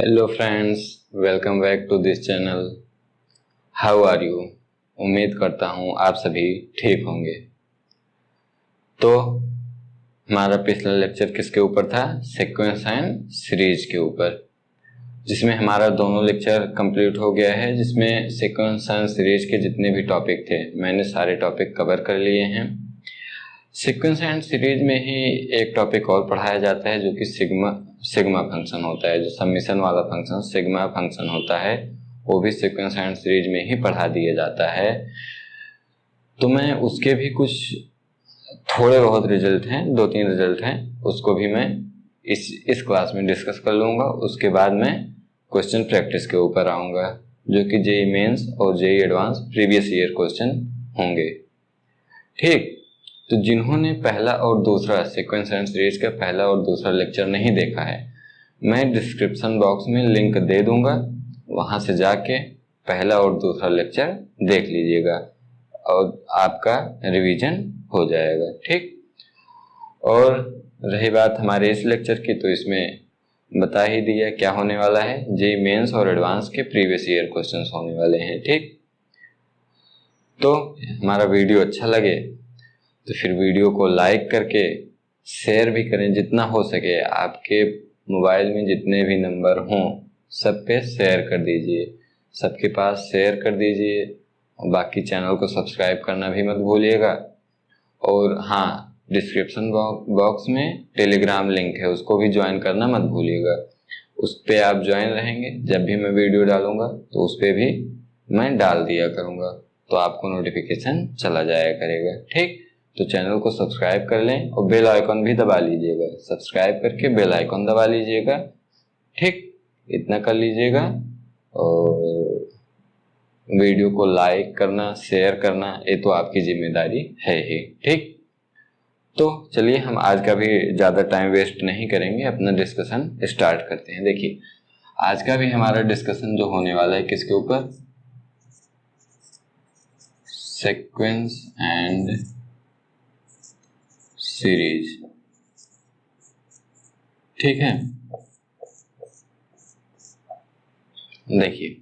Hello friends, welcome back to this channel. How are you? उम्मीद करता हूँ आप सभी ठीक होंगे। तो हमारा पिछला लेक्चर किसके ऊपर था? सीक्वेंस एंड सीरीज के ऊपर, जिसमें हमारा दोनों लेक्चर कंप्लीट हो गया है। जिसमें सीक्वेंस एंड सीरीज के जितने भी टॉपिक थे मैंने सारे टॉपिक कवर कर लिए हैं। सीक्वेंस एंड सीरीज में ही एक टॉपिक और पढ़ाया जाता है जो कि सिग्मा फंक्शन होता है। जो समेशन वाला फंक्शन सिग्मा फंक्शन होता है वो भी सीक्वेंस एंड सीरीज में ही पढ़ा दिया जाता है। तो मैं उसके भी कुछ थोड़े बहुत रिजल्ट हैं, 2-3 रिजल्ट हैं, उसको भी मैं इस क्लास में डिस्कस कर लूँगा। उसके बाद मैं क्वेश्चन प्रैक्टिस के ऊपर आऊँगा जो कि जेईई मेंस और JEE advance previous year question होंगे। ठीक, तो जिन्होंने पहला और दूसरा सीक्वेंस एंड सीरीज का पहला और दूसरा लेक्चर नहीं देखा है, मैं डिस्क्रिप्शन बॉक्स में लिंक दे दूंगा, वहां से जाके पहला और दूसरा लेक्चर देख लीजिएगा और आपका रिवीजन हो जाएगा। ठीक, और रही बात हमारे इस लेक्चर की, तो इसमें बता ही दिया क्या होने वाला है। जेईई मेंस और एडवांस के प्रीवियस ईयर क्वेश्चंस होने वाले हैं। ठीक, तो हमारा वीडियो अच्छा लगे तो फिर वीडियो को लाइक करके शेयर भी करें जितना हो सके। आपके मोबाइल में जितने भी नंबर हों सब पे शेयर कर दीजिए, सबके पास शेयर कर दीजिए। और बाकी चैनल को सब्सक्राइब करना भी मत भूलिएगा। और हाँ, डिस्क्रिप्शन बॉक्स में टेलीग्राम लिंक है, उसको भी ज्वाइन करना मत भूलिएगा। उस पर आप ज्वाइन रहेंगे, जब भी मैं वीडियो डालूंगा तो उस पर भी मैं डाल दिया करूँगा, तो आपको नोटिफिकेशन चला जाया करेगा। ठीक, तो चैनल को सब्सक्राइब कर लें और बेल आइकन भी दबा लीजिएगा। सब्सक्राइब करके बेल आइकन दबा लीजिएगा। ठीक, इतना कर लीजिएगा। और वीडियो को लाइक करना, शेयर करना, ये तो आपकी जिम्मेदारी है ही। ठीक, तो चलिए हम आज का भी ज़्यादा टाइम वेस्ट नहीं करेंगे, अपना डिस्कशन स्टार्ट करते हैं। देखिए, आज का भी हमारा डिस्कशन जो होने वाला है किसके ऊपर? Sequence and series. ठीक है, देखिए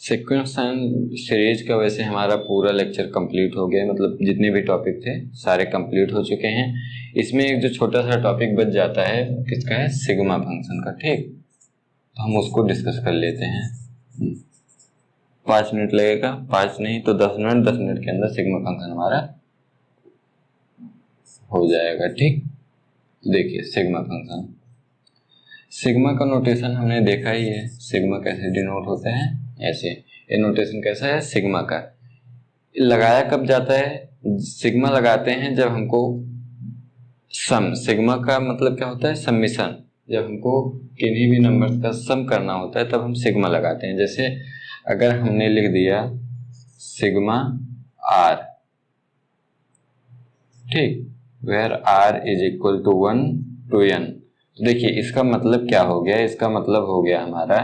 सीक्वेंस एंड सीरीज का वैसे हमारा पूरा लेक्चर कंप्लीट हो गया, मतलब जितने भी टॉपिक थे सारे कंप्लीट हो चुके हैं। इसमें एक जो छोटा सा टॉपिक बच जाता है किसका है? सिग्मा फंक्शन का। ठीक, तो हम उसको डिस्कस कर लेते हैं। 5 मिनट लगेगा, 5 नहीं तो 10 मिनट। 10 मिनट के अंदर सिग्मा फंक्शन हमारा हो जाएगा। ठीक, देखिए सिग्मा फंक्शन, सिग्मा का नोटेशन हमने देखा ही है। सिग्मा कैसे डिनोट होता है? ऐसे। ये नोटेशन कैसा है सिग्मा का? लगाया कब जाता है? सिग्मा लगाते हैं जब हमको सम, सिग्मा का मतलब क्या होता है? समेशन। जब हमको किन्हीं भी नंबर्स का सम करना होता है तब हम सिग्मा लगाते हैं। जैसे अगर हमने लिख दिया सिग्मा आर, ठीक, where r is equal to 1 to n, तो देखिए इसका मतलब क्या हो गया? इसका मतलब हो गया हमारा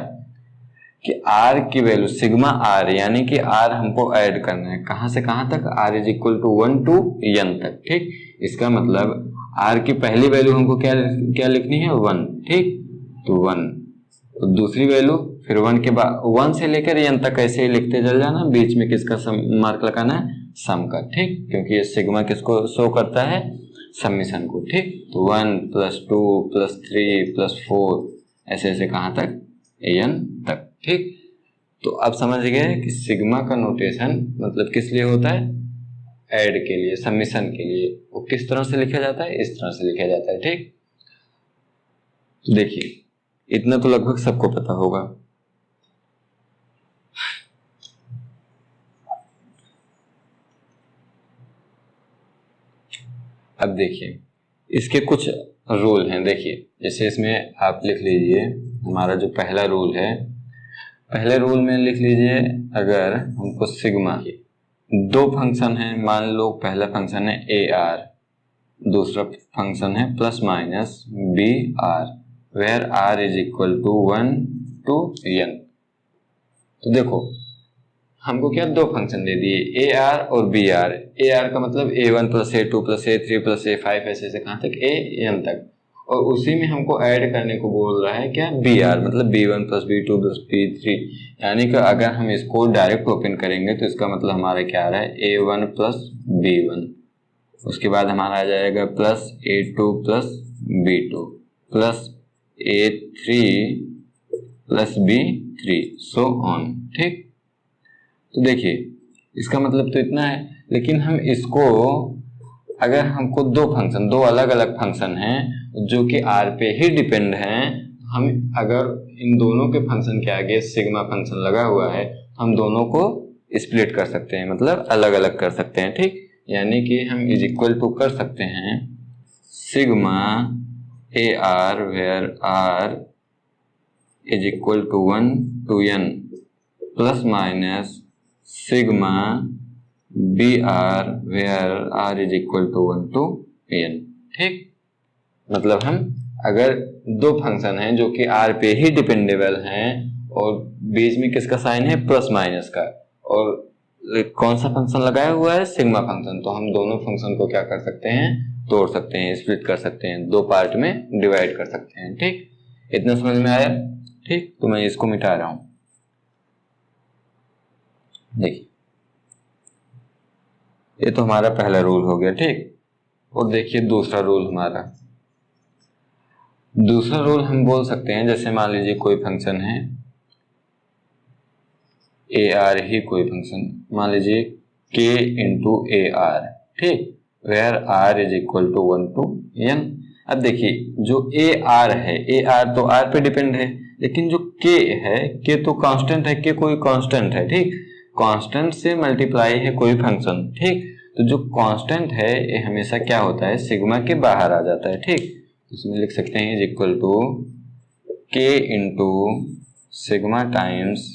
कि r की वैल्यू सिग्मा r, यानी कि r हमको ऐड करना है। कहां से कहां तक? r is equal to 1 to n तक। ठीक, इसका मतलब r की पहली वैल्यू हमको क्या लिखनी है? 1। ठीक, तो 1, तो दूसरी वैल्यू फिर 1 के बाद 1 से लेकर n तक ऐसे ही लिखते चल जाना। बीच में किसका मार्क लगाना है? सम का। ठीक, क्योंकि ये सिग्मा किसको शो करता है? समेशन को। ठीक, तो 1 + 2 + 3 + 4 ऐसे ऐसे कहाँ तक? n तक। ठीक, तो अब समझ गए कि सिग्मा का नोटेशन मतलब किस लिए होता है? ऐड के लिए, समेशन के लिए। वो किस तरह से लिखा जाता है? इस तरह से लिखा जाता है। ठीक, देखिए इतना तो लगभग सबको पता होगा। अब देखिए इसके कुछ रूल हैं। देखिए जैसे इसमें आप लिख लीजिए, हमारा जो पहला रूल है, पहले रूल में लिख लीजिए, अगर हमको सिग्मा की 2 फंक्शन है, मान लो पहला फंक्शन है ए आर, दूसरा फंक्शन है ± b r, where r is equal to 1 to n। तो देखो हमको क्या 2 फंक्शन दे दिए, ए आर और बी आर। ए आर का मतलब a1 + a2 + a3 + a5 ऐसे ऐसे कहाँ तक? a n तक। और उसी में हमको ऐड करने को बोल रहा है क्या, बी आर, मतलब B1 plus B2 plus B3, यानी कि अगर हम इसको डायरेक्ट ओपन करेंगे तो इसका मतलब हमारा क्या आ रहा है, A1 प्लस B1, उसके बाद हमारा आ जाएगा plus A2 plus B2 plus A3 plus B3 so on. ठीक, तो देखिए इसका मतलब तो इतना है, लेकिन हम इसको अगर हमको दो अलग अलग फंक्शन हैं जो कि आर पे ही डिपेंड हैं, हम अगर इन दोनों के फंक्शन के आगे सिग्मा फंक्शन लगा हुआ है हम दोनों को स्प्लिट कर सकते हैं, मतलब अलग अलग कर सकते हैं। ठीक, यानी कि हम इज इक्वल टू कर सकते हैं sigma a r where r is equal to 1 to n plus minus sigma b r where r is equal to 1 to n। ठीक, मतलब हम अगर दो फंक्शन हैं जो कि आर पे ही डिपेंडेबल हैं और बीच में किसका साइन है, प्लस माइनस का, और कौन सा फंक्शन लगाया हुआ है, सिग्मा फंक्शन, तो हम दोनों फंक्शन को क्या कर सकते हैं, तोड़ सकते हैं, स्प्लिट कर सकते हैं, दो पार्ट में डिवाइड कर सकते हैं। ठीक, इतना समझ में आया। ठीक, तो मैं इसको मिटा रहा हूं। देखिए ये तो हमारा पहला रूल हो गया। ठीक, और देखिए दूसरा रूल हमारा, दूसरा रूल हम बोल सकते हैं, जैसे मान लीजिए कोई फंक्शन है ए आर ही, कोई फंक्शन मान लीजिए के इंटू ए आर, ठीक, where r is equal to 1 to n। अब देखिए जो ए आर है, ए आर तो आर पे डिपेंड है, लेकिन जो के है, के तो कांस्टेंट है, के कोई कांस्टेंट है। ठीक, कांस्टेंट से मल्टीप्लाई है कोई फंक्शन। ठीक, तो जो कांस्टेंट है ये हमेशा क्या होता है, सिग्मा के बाहर आ जाता है। ठीक, इसमें लिख सकते हैं is equal to k into sigma times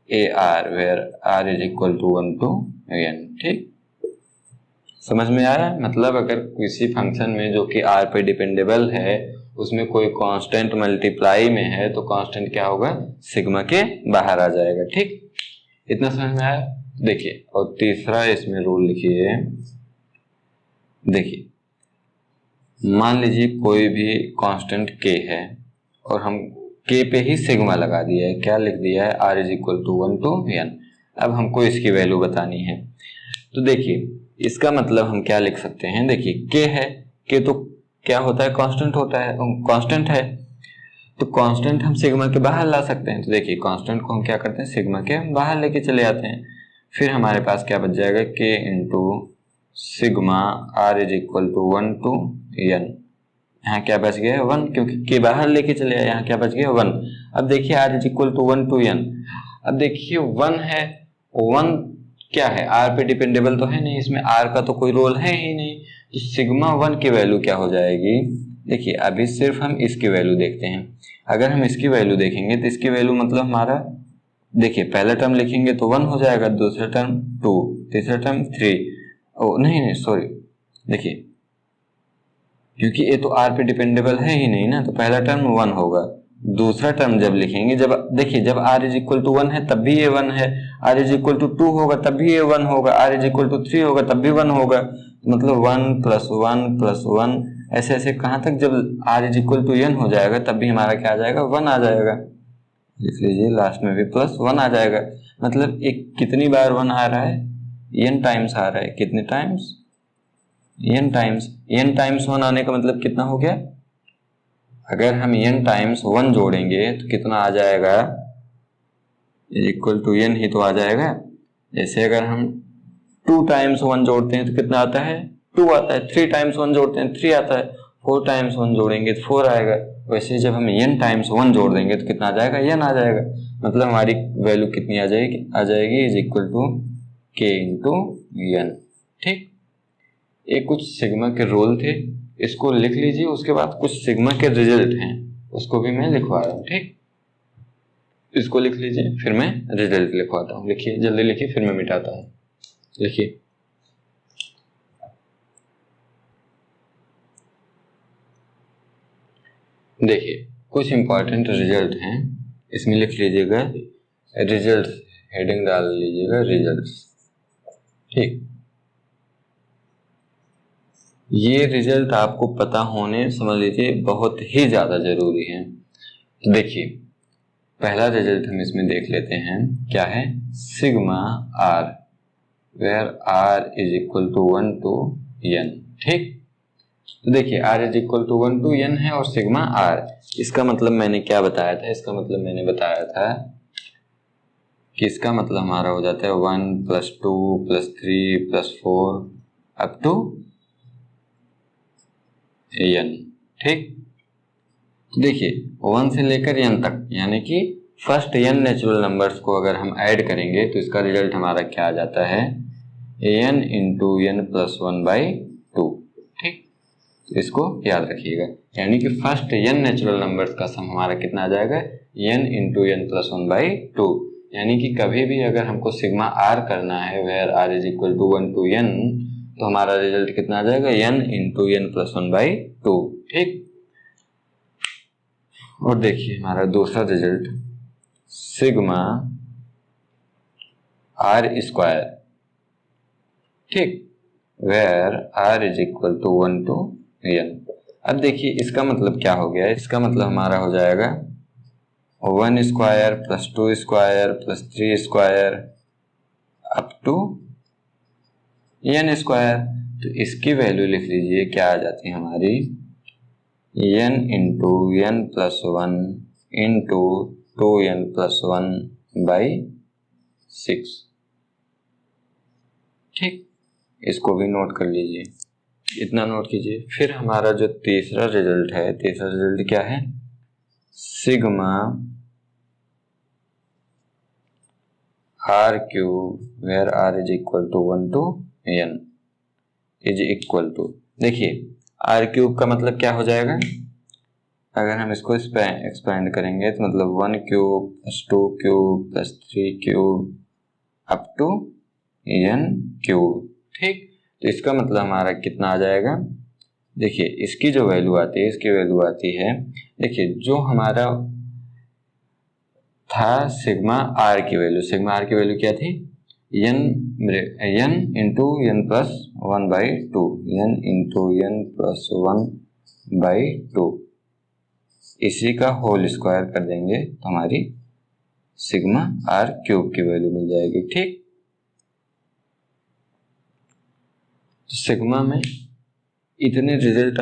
a r where r is equal to 1 to n। ठीक, समझ में आया। मतलब अगर किसी फंक्शन में जो कि आर पे डिपेंडेबल है उसमें कोई कांस्टेंट मल्टीप्लाई में है तो कांस्टेंट क्या होगा, सिग्मा के बाहर आ जाएगा। ठीक, इतना समझ में आया। देखिए और तीसरा इसमें रूल लिखिए। देखिए मान लीजिए कोई भी कांस्टेंट के है और हम के पे ही सिग्मा लगा दिया है, क्या लिख दिया है, r is equal to 1 to n। अब हमको इसकी वैल्यू बतानी है, तो देखिए इसका मतलब हम क्या लिख सकते हैं, देखिए के है, के तो क्या होता है, कांस्टेंट होता है, कांस्टेंट है, तो कांस्टेंट हम सिग्मा के बाहर ला सकते हैं। तो देखिए कांस्टेंट को हम क्या करते हैं, सिग्मा के बाहर लेके चले आते हैं, फिर हमारे पास क्या बच जाएगा, k into sigma r is equal to 1 to n। यहाँ क्या बच गया, 1, क्योंकि के बाहर लेके चले आए, यहाँ क्या बच गया, 1। अब देखिए r is equal to 1 to n। अब देखिए 1 है, 1 क्या है, आर पे डिपेंडेबल तो है नहीं, इसमें आर का तो कोई रोल है ही नहीं, तो सिग्मा 1 की वैल्यू क्या हो जाएगी। देखिए अभी सिर्फ हम इसकी वैल्यू देखते हैं, अगर हम इसकी वैल्यू देखेंगे तो इसकी वैल्यू मतलब हमारा, देखिए पहला टर्म लिखेंगे तो 1 हो जाएगा, दूसरा टर्म 2, तीसरा टर्म 3, ओ नहीं सॉरी, देखिए क्योंकि ये तो आर पे डिपेंडेबल है ही नहीं ना, तो पहला टर्म 1 होगा, दूसरा टर्म जब लिखेंगे, जब देखिए जब r इज इक्वल टू 1 है तब भी ये 1 है, r इज इक्वल टू 2 होगा तब भी ये 1 होगा, r इज इक्वल टू 3 होगा तब भी 1 होगा, मतलब 1 प्लस 1 प्लस 1 ऐसे ऐसे कहाँ तक, जब r is equal to n हो जाएगा तब भी हमारा क्या आ जाएगा, 1 आ जाएगा। लिख लीजिए लास्ट में भी प्लस 1 आ जाएगा, मतलब एक कितनी बार 1 आ रहा है, n टाइम्स आ रहा है, कितने times, n times, n times 1 आने का मतलब कितना हो गया, अगर हम n टाइम्स 1 जोड़ेंगे तो कितना आ जाएगा, इक्वल टू n ही तो आ जाएगा। जैसे अगर हम 2 टाइम्स 1 जोड़ते हैं तो कितना आता है, 2 आता है, 3 टाइम्स 1 जोड़ते हैं 3 आता है, 4 टाइम्स 1 जोड़ेंगे तो 4 आएगा। वैसे जब हम n टाइम्स 1 जोड़ देंगे तो कितना आ जाएगा, n आ जाएगा, मतलब हमारी वैल्यू कितनी आ जाएगी is equal to k into n। ठीक, ये कुछ सिग्मा के रोल थे, इसको लिख लीजिए, उसके बाद कुछ सिग्मा के रिजल्ट हैं उसको भी मैं लिखवा रहा हूँ। ठीक, इसको लिख लीजिए फिर मैं रिजल्ट लिखवाता हूँ। लिखिए जल्दी लिखिए, फिर मैं मिटाता हूँ। लिखिए देखिए कुछ इंपॉर्टेंट रिजल्ट हैं, इसमें लिख लीजिएगा रिजल्ट, हेडिंग डाल लीजिएगा रिजल्ट। ठीक, ये रिजल्ट आपको पता होने समझ लीजिए बहुत ही ज़्यादा ज़रूरी है। तो देखिए पहला रिजल्ट हम इसमें देख लेते हैं, क्या है, sigma r where r is equal to 1 to n। ठीक, तो देखिए r is equal to 1 to n है और सिग्मा r, इसका मतलब मैंने क्या बताया था, इसका मतलब मैंने बताया था कि इसका मतलब हमारा हो जाता है 1 + 2 + 3 + 4 अप टू n। ठीक, तो देखिए 1 से लेकर n तक, यानी कि फर्स्ट n नेचुरल नंबर्स को अगर हम ऐड करेंगे तो इसका रिजल्ट हमारा क्या आ जाता है, n × n + 1/2। ठीक, तो इसको याद रखिएगा, यानी कि फर्स्ट n नेचुरल नंबर्स का सम हमारा कितना आ जाएगा, n × n + 1/2। यानी कि कभी भी अगर हमको सिग्मा r करना है where r is equal to 1 to n, तो हमारा रिजल्ट कितना आ जाएगा, n × n + 1/2। ठीक, और देखिए हमारा दूसरा रिजल्ट सिग्मा r²। ठीक, where r is equal to 1 to n। अब देखिए इसका मतलब क्या हो गया, इसका मतलब हमारा हो जाएगा 1² + 2² + 3² अप टू n²। तो इसकी वैल्यू लिख लीजिए, क्या आ जाती है हमारी, n × n + 1 × 2n + 1/6। ठीक, इसको भी नोट कर लीजिए, इतना नोट कीजिए। फिर हमारा जो तीसरा रिजल्ट है, तीसरा रिजल्ट क्या है, sigma r³ where r is equal to 1 to n is equal to, देखिए r³ का मतलब क्या हो जाएगा, अगर हम इसको एक्सपेंड करेंगे तो मतलब 1³ + 2³ + 3³ अप टू n³। ठीक, तो इसका मतलब हमारा कितना आ जाएगा, देखिए इसकी जो वैल्यू आती है, इसकी वैल्यू आती है, देखिए जो हमारा था सिग्मा r की वैल्यू, सिग्मा r की वैल्यू क्या थी, n × n + 1/2, n × n + 1/2, इसी का होल स्क्वायर कर देंगे तो हमारी सिग्मा r³ की वैल्यू मिल जाएगी। ठीक, तो सिग्मा में इतने रिजल्ट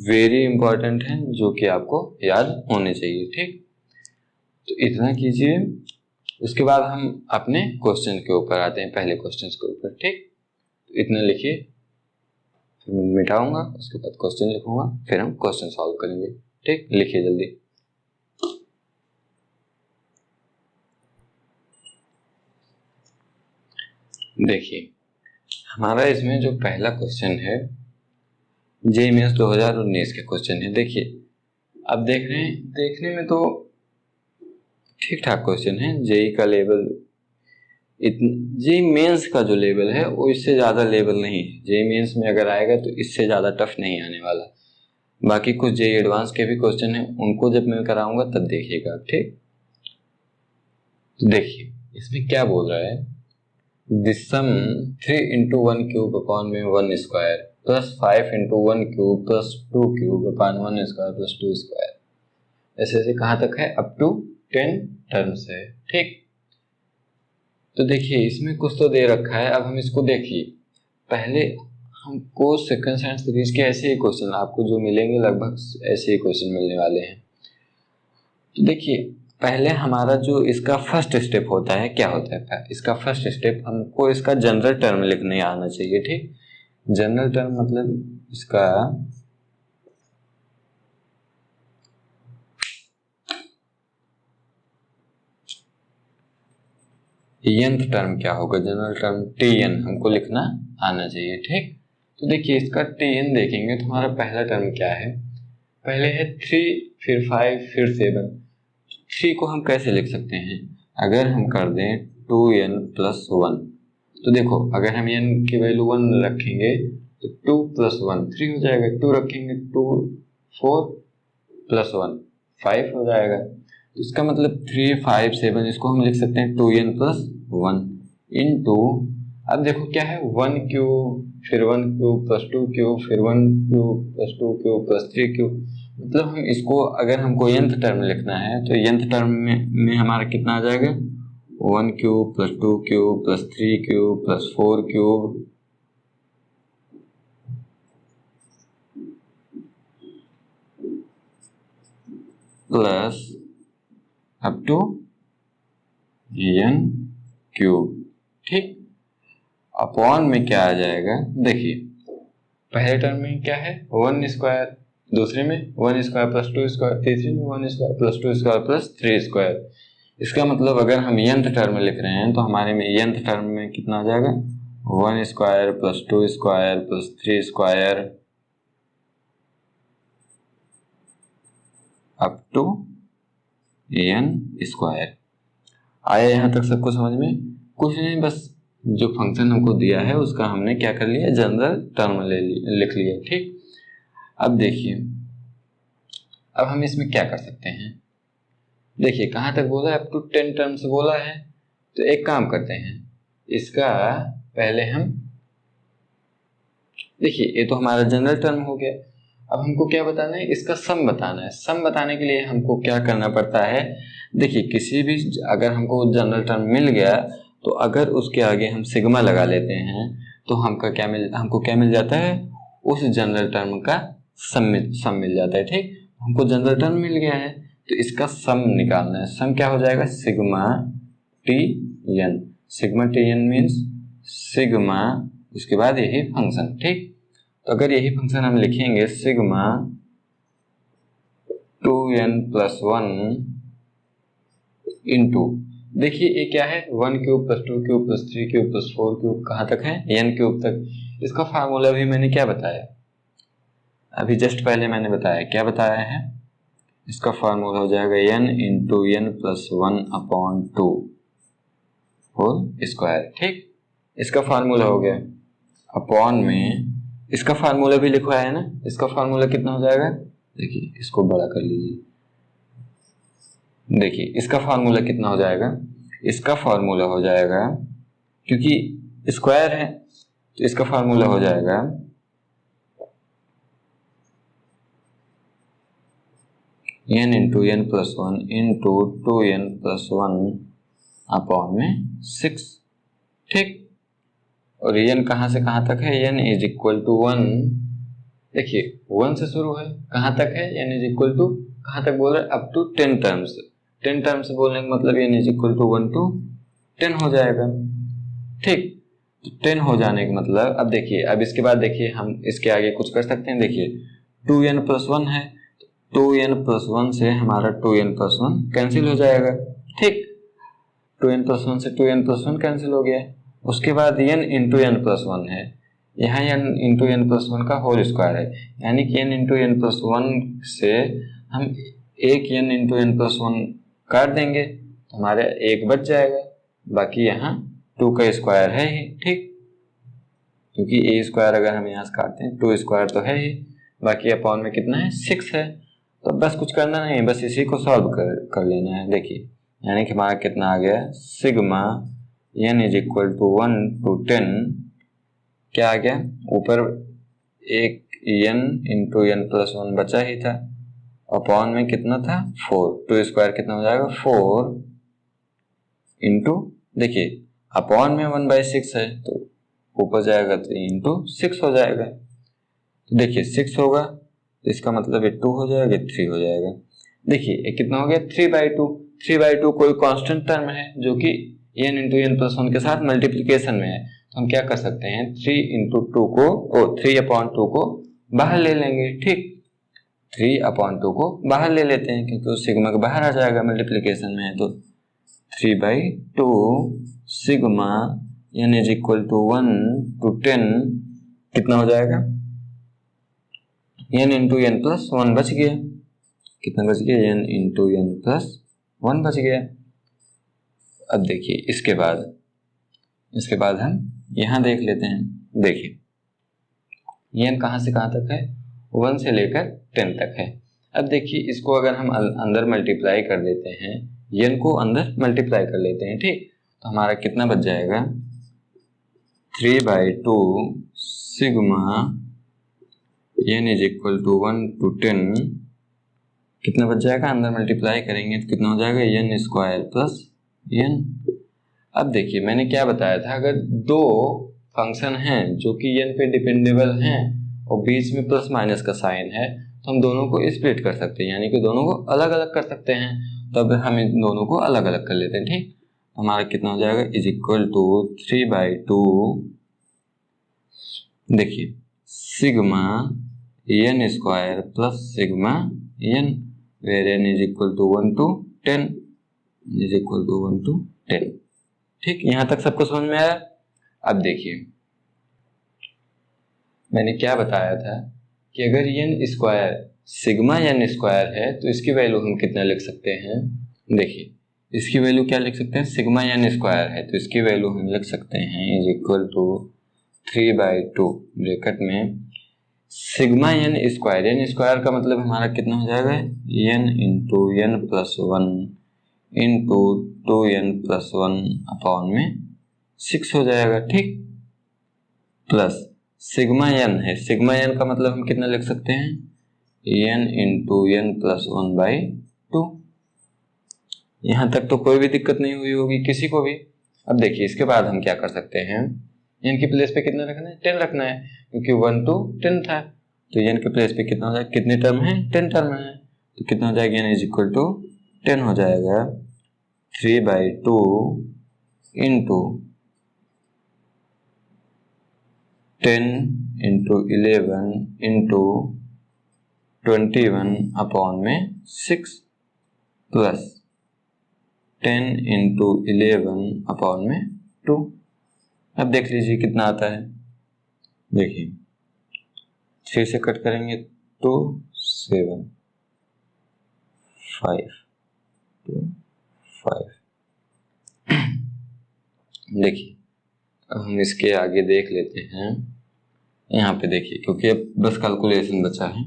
वेरी इंपॉर्टेंट हैं जो कि आपको याद होने चाहिए। ठीक, तो इतना कीजिए, उसके बाद हम अपने क्वेश्चन के ऊपर आते हैं, पहले क्वेश्चन के ऊपर। ठीक, तो इतना लिखिए, फिर मैं मिटाऊंगा, उसके बाद क्वेश्चन लिखूंगा, फिर हम क्वेश्चन सॉल्व करेंगे। ठीक, लिखिए जल्दी। देखिए हमारा इसमें जो पहला क्वेश्चन है जेईई मेंस 2019 के क्वेश्चन है। देखिए अब देख रहे हैं, देखने में तो ठीक ठाक क्वेश्चन है। जेईई का लेवल, जेईई मेंस का जो लेवल है वो इससे ज़्यादा लेवल नहीं है। जेईई मेंस में अगर आएगा तो इससे ज़्यादा टफ नहीं आने वाला। बाकी कुछ जेईई एडवांस के भी क्वेश्चन हैं, उनको जब मैं कराऊंगा तब देखिएगा। ठीक, तो देखिए इसमें क्या बोल रहा है, दिस सम 3 × 1³ / 1² + 5 × 1³ + 2³ / 1² + 2²। ऐसे ऐसे कहाँ तक है, अप टू 10 टर्म्स है। ठीक, तो देखिए इसमें कुछ तो दे रखा है। अब हम इसको देखिए, पहले हमको सेकंड साइंस सीरीज के ऐसे ही क्वेश्चन आपको जो मिलेंगे, लगभग ऐसे ही क्वेश्चन मिलने वाले हैं। तो देखिए पहले हमारा जो इसका फर्स्ट स्टेप होता है, क्या होता है इसका फर्स्ट स्टेप, हमको इसका जनरल टर्म लिखने आना चाहिए। ठीक, जनरल टर्म मतलब इसका nth टर्म क्या होगा, जनरल टर्म tn हमको लिखना आना चाहिए। ठीक, तो देखिए इसका tn देखेंगे तो हमारा पहला टर्म क्या है, पहले है 3, फिर 5, फिर 7। 3 को हम कैसे लिख सकते हैं, अगर हम कर दें 2n + 1, तो देखो अगर हम n की वैल्यू 1 रखेंगे तो 2 + 1 3 हो जाएगा, 2 रखेंगे 2 4 + 1 5 हो जाएगा। तो इसका मतलब 3 5 7, इसको हम लिख सकते हैं 2n + 1 इंटू, अब देखो क्या है 1³ फिर 1 क्यूब प्लस 2 क्यूब, फिर 1 cube plus 2 cube plus 3 cube. मतलब हम इसको अगर हमको nth टर्म लिखना है तो nth टर्म में हमारा कितना आ जाएगा, 1 cube plus 2 cube plus 3 cube plus 4 cube plus up to n cube. ठीक, अपॉन में क्या आ जाएगा, देखिए पहले टर्म में क्या है 1 स्क्वायर, दूसरे में 1 स्क्वायर प्लस 2 स्क्वायर, तीसरे में 1 square plus 2 square plus 3 square. इसका मतलब अगर हम nth टर्म लिख रहे हैं तो हमारे में nth टर्म में कितना आ जाएगा, 1 square plus 2 square plus 3 square up to n square. आया यहाँ तक सबको समझ में? कुछ नहीं, बस जो फंक्शन हमको दिया है उसका हमने क्या कर लिया, जनरल टर्म लिख लिया। ठीक, अब देखिए अब हम इसमें क्या कर सकते हैं। देखिए कहाँ तक बोला है, अप टू 10 टर्म्स बोला है। तो एक काम करते हैं, इसका पहले हम देखिए ये तो हमारा जनरल टर्म हो गया। अब हमको क्या बताना है, इसका सम बताना है। सम बताने के लिए हमको क्या करना पड़ता है, देखिए किसी भी अगर हमको जनरल टर्म मिल गया तो अगर उसके आगे हम सिग्मा लगा लेते हैं तो हमको क्या मिल जाता है, उस जनरल टर्म का सम मिल जाता है। ठीक, हमको जनरल टर्म मिल गया है तो इसका सम निकालना है। सम क्या हो जाएगा, sigma t n. Sigma t n means sigma उसके बाद यही फंक्शन। ठीक, तो अगर यही फंक्शन हम लिखेंगे सिग्मा 2n प्लस 1 इंटू, देखिए ये क्या है, 1 cube plus 2 cube plus 3 cube plus 4 cube, कहाँ तक है, n क्यूब तक। इसका फार्मूला भी मैंने क्या बताया, अभी जस्ट पहले मैंने बताया, क्या बताया है, इसका फार्मूला हो जाएगा n into n plus 1 upon 2 whole square. ठीक, इसका फार्मूला हो गया। अपॉन में इसका फार्मूला भी लिखवाया है ना, इसका फार्मूला कितना हो जाएगा, देखिए इसको बड़ा कर लीजिए। देखिए इसका फार्मूला कितना हो जाएगा, इसका फार्मूला हो जाएगा, क्योंकि स्क्वायर है तो इसका फार्मूला हो जाएगा n into n plus 1 into 2n plus 1 upon में 6। ठीक, और n कहाँ से कहाँ तक है, n इज इक्वल टू 1। देखिए 1 से शुरू है, कहाँ तक है, n इज इक्वल टू कहाँ तक बोल रहे हैं, अप टू 10 टर्म्स। 10 टर्म्स बोलने का मतलब n is equal to 1 to 10 हो जाएगा। ठीक, तो 10 हो जाने का मतलब, अब देखिए अब इसके बाद देखिए हम इसके आगे कुछ कर सकते हैं। देखिए 2n प्लस 1 है, 2n प्लस 1 से हमारा 2n प्लस 1 कैंसिल हो जाएगा। ठीक, 2n प्लस 1 से 2n प्लस 1 कैंसिल हो गया। उसके बाद n इंटू n प्लस 1 है, यहाँ n इंटू n प्लस 1 का होल स्क्वायर है, यानी कि n इंटू n प्लस 1 से हम एक n इंटू n प्लस 1 काट देंगे तो हमारे एक बच जाएगा, बाकी यहाँ 2 का स्क्वायर है ही। ठीक, क्योंकि a स्क्वायर अगर हम यहाँ से काटते हैं 2 स्क्वायर तो है ही, बाकी अपॉन में कितना है, 6 है। तो बस कुछ करना नहीं है, बस इसी को सॉल्व कर लेना है। देखिए यानी कि हमारा कितना आ गया, sigma n is equal to 1 to 10, क्या आ गया, ऊपर एक n इंटू n प्लस 1 बचा ही था, अपॉन में कितना था 4, 2 स्क्वायर कितना हो जाएगा 4 इंटू, देखिए अपॉन में 1/6 है तो ऊपर जाएगा तो इंटू 6 हो जाएगा। तो देखिए 6 होगा तो इसका मतलब ये 2 हो जाएगा, 3 हो जाएगा। देखिए ये कितना हो गया, 3/2। 3/2 कोई कांस्टेंट टर्म है जो कि n इंटू n प्लस 1 के साथ मल्टीप्लिकेशन में है, तो हम क्या कर सकते हैं, 3 इंटू 2 को 3/2 को बाहर ले लेंगे। ठीक, 3/2 को बाहर ले लेते हैं क्योंकि उस सिग्मा के बाहर आ जाएगा, मल्टीप्लिकेशन में है। तो 3/2 sigma n is equal to 1 to 10 कितना हो जाएगा, n इंटू n प्लस 1 बच गया, कितना बच गया, n इंटू n प्लस 1 बच गया। अब देखिए इसके बाद हम यहाँ देख लेते हैं। देखिए n कहाँ से कहाँ तक है, 1 से लेकर 10 तक है। अब देखिए इसको अगर हम अंदर मल्टीप्लाई कर देते हैं, n को अंदर मल्टीप्लाई कर लेते हैं। ठीक, तो हमारा कितना बच जाएगा, 3/2 sigma n is equal to 1 to 10, कितना बच जाएगा, अंदर मल्टीप्लाई करेंगे तो कितना हो जाएगा, n स्क्वायर प्लस n। अब देखिए मैंने क्या बताया था, अगर दो फंक्शन हैं जो कि n पे डिपेंडेबल हैं और बीच में प्लस माइनस का साइन है, तो हम दोनों को स्प्लिट कर सकते हैं, यानी कि दोनों को अलग अलग कर सकते हैं। तब हम इन दोनों को अलग अलग कर लेते हैं। ठीक, हमारा कितना हो जाएगा, इज इक्वल टू 3/2, देखिए sigma n square plus sigma n, where n is equal to 1 to 10, is equal to 1 to 10। ठीक, यहां तक सबको समझ में आया। अब देखिए मैंने क्या बताया था कि अगर n square sigma n square है तो इसकी वैल्यू हम कितना लिख सकते हैं, देखिए इसकी वैल्यू क्या लिख सकते हैं, सिग्मा n स्क्वायर है तो इसकी वैल्यू हम लिख सकते हैं इज इक्वल टू 3/2 ब्रैकेट में सिग्मा n स्क्वायर का मतलब हमारा कितना हो जाएगा, n into n plus 1 into 2n plus 1 upon में 6 हो जाएगा। ठीक, प्लस सिग्मा n है, सिग्मा n का मतलब हम कितना लिख सकते हैं, n इंटू n प्लस 1/2। यहां तक तो कोई भी दिक्कत नहीं हुई होगी किसी को भी। अब देखिए इसके बाद हम क्या कर सकते हैं, n की प्लेस पे कितना रखना है, 10 रखना है, क्योंकि 1 to 10 था, तो n के प्लेस पे कितना हो जाएगा, कितने टर्म है, 10 टर्म है, तो कितना हो जाएगा, n इज इक्वल टू 10 हो जाएगा 3/2 इंटू 10 इंटू 11 इंटू 21 अपॉन में 6 प्लस 10 इंटू 11 अपॉन में 2। अब देख लीजिए कितना आता है, देखिए 3 से कट करेंगे तो 7 5 2 5। देखिए अब हम इसके आगे देख लेते हैं, यहाँ पे देखिए क्योंकि अब बस कैलकुलेशन बचा है,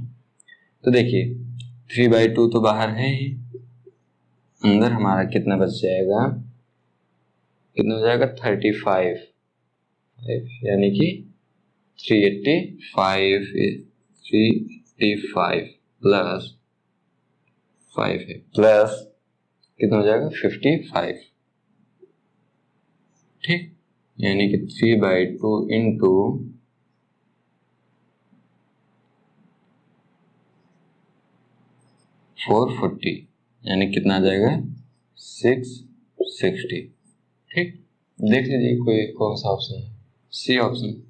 तो देखिए 3/2 तो बाहर है ही, अंदर हमारा कितना बच जाएगा, कितना हो जाएगा 35, यानी कि 385 प्लस 5 है, प्लस कितना हो जाएगा 55। ठीक, यानी कि 3/2 इंटू 440, यानी कितना आ जाएगा 660। ठीक, देख लीजिए कोई कौन सा ऑप्शन है, सी ऑप्शन।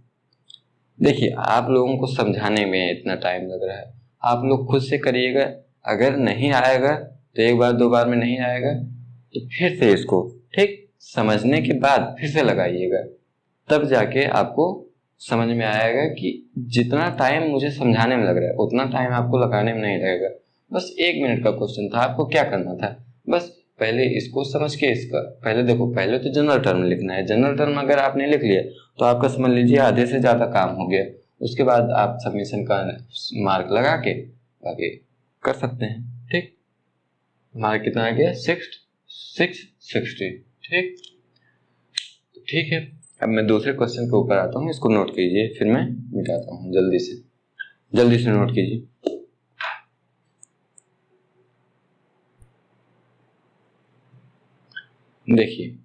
देखिए आप लोगों को समझाने में इतना टाइम लग रहा है, आप लोग खुद से करिएगा, अगर नहीं आएगा तो एक बार दो बार में नहीं आएगा तो फिर से इसको ठीक समझने के बाद फिर से लगाइएगा, तब जाके आपको समझ में आएगा कि जितना टाइम मुझे समझाने में लग रहा है उतना टाइम आपको लगाने में नहीं लगेगा। बस 1 मिनट का क्वेश्चन था, आपको क्या करना था, बस पहले इसको समझ के इसका पहले देखो, पहले तो जनरल टर्म लिखना है, जनरल टर्म अगर आपने लिख लिया तो आपका समझ लीजिए आधे से ज़्यादा काम हो गया। उसके बाद आप सबमिशन का मार्क लगा के आगे कर सकते हैं। ठीक, हमारा कितना आ गया 660। ठीक है, अब मैं दूसरे क्वेश्चन के ऊपर आता हूँ, इसको नोट कीजिए, फिर मैं मिटाता हूँ, जल्दी से नोट कीजिए। देखिए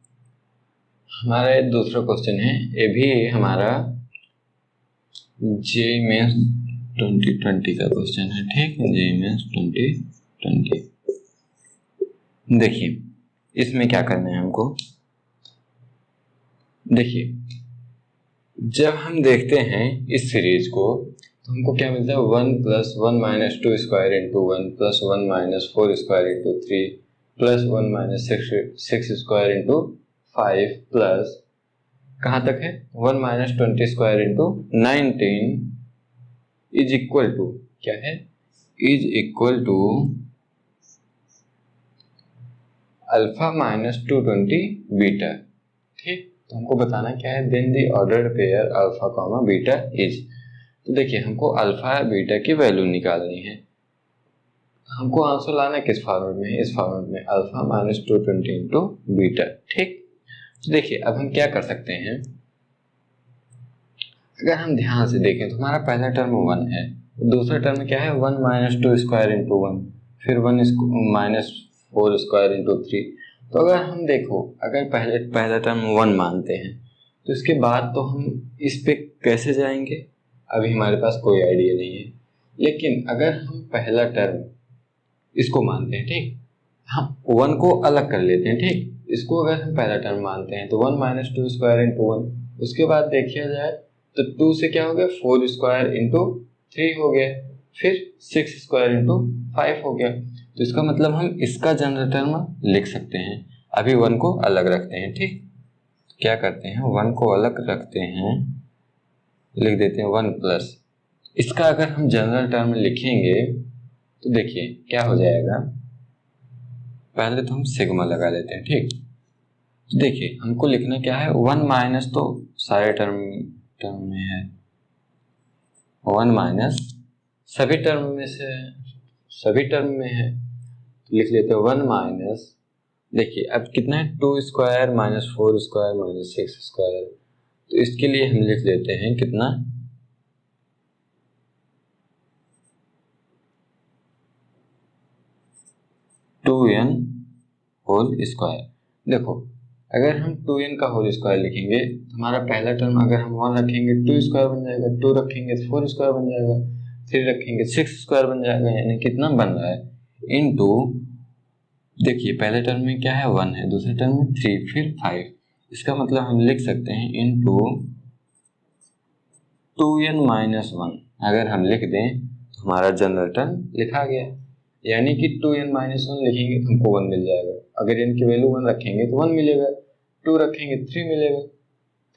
हमारा दूसरा क्वेश्चन है, ये भी हमारा जेईई मेंस 2020 का क्वेश्चन है। ठीक है, जेईई मेंस 2020। देखिए इसमें क्या करना है हमको, देखिए जब हम देखते हैं इस सीरीज को तो हमको क्या मिलता है, 1 + 1 - 2 square into 1 + 1 - 4 square into 3 + 1 - 6 square into 5 plus कहाँ तक है 1 - 20 square into 19 is equal to क्या है, is equal to alpha - 220 beta. ठीक, तो हमको बताना क्या है, then the ordered pair alpha beta is. तो देखिए हमको अल्फा बीटा की वैल्यू निकालनी है, हमको आंसर लाना किस फॉर्मेट में है, इस फॉर्मेट में अल्फा - 220 इंटू बीटा। ठीक, तो देखिए अब हम क्या कर सकते हैं, अगर हम ध्यान से देखें तो हमारा पहला टर्म 1 है, दूसरा टर्म क्या है 1 माइनस 2 स्क्वायर इंटू 1, फिर 1 माइनस 4 स्क्वायर इंटू 3। तो अगर हम देखो, अगर पहला टर्म 1 मानते हैं तो इसके बाद तो हम इस पे कैसे जाएंगे, अभी हमारे पास कोई आइडिया नहीं है। लेकिन अगर हम पहला टर्म इसको मानते हैं, ठीक, हम 1 को अलग कर लेते हैं, ठीक, इसको अगर हम पहला टर्म मानते हैं तो 1 माइनस 2 स्क्वायर इंटू 1, उसके बाद देखिए जाए तो 2 से क्या हो गया 4 स्क्वायर इंटू 3 हो गया, फिर 6 स्क्वायर इंटू 5 हो गया। तो इसका मतलब हम इसका जनरल टर्म लिख सकते हैं। अभी 1 को अलग रखते हैं, ठीक, क्या करते हैं 1 को अलग रखते हैं, लिख देते हैं 1 प्लस, इसका अगर हम जनरल टर्म लिखेंगे तो देखिए क्या हो जाएगा। पहले तो हम सिग्मा लगा लेते हैं, ठीक, तो देखिए हमको लिखना क्या है 1 माइनस, तो सारे टर्म में है 1 माइनस, सभी टर्म में है, तो लिख लेते हैं 1 माइनस। देखिए अब कितना है 2 square minus 4 square minus 6 square, तो इसके लिए हम लिख लेते हैं कितना 2n होल स्क्वायर। देखो अगर हम 2n का होल स्क्वायर लिखेंगे तो हमारा पहला टर्म अगर हम 1 रखेंगे 2 स्क्वायर बन जाएगा, 2 रखेंगे तो 4 स्क्वायर बन जाएगा, 3 रखेंगे 6 स्क्वायर बन जाएगा, यानी कितना बन रहा है इनटू, देखिए पहले टर्म में क्या है 1 है, दूसरे टर्म में 3, फिर 5, इसका मतलब हम लिख सकते हैं इनटू 2n माइनस 1। अगर हम लिख दें तो हमारा जनरल टर्म लिखा गया, यानी कि 2n माइनस 1 लिखेंगे तो हमको 1 मिल जाएगा। अगर n की वैल्यू 1 रखेंगे तो 1 मिलेगा, 2 रखेंगे 3 मिलेगा,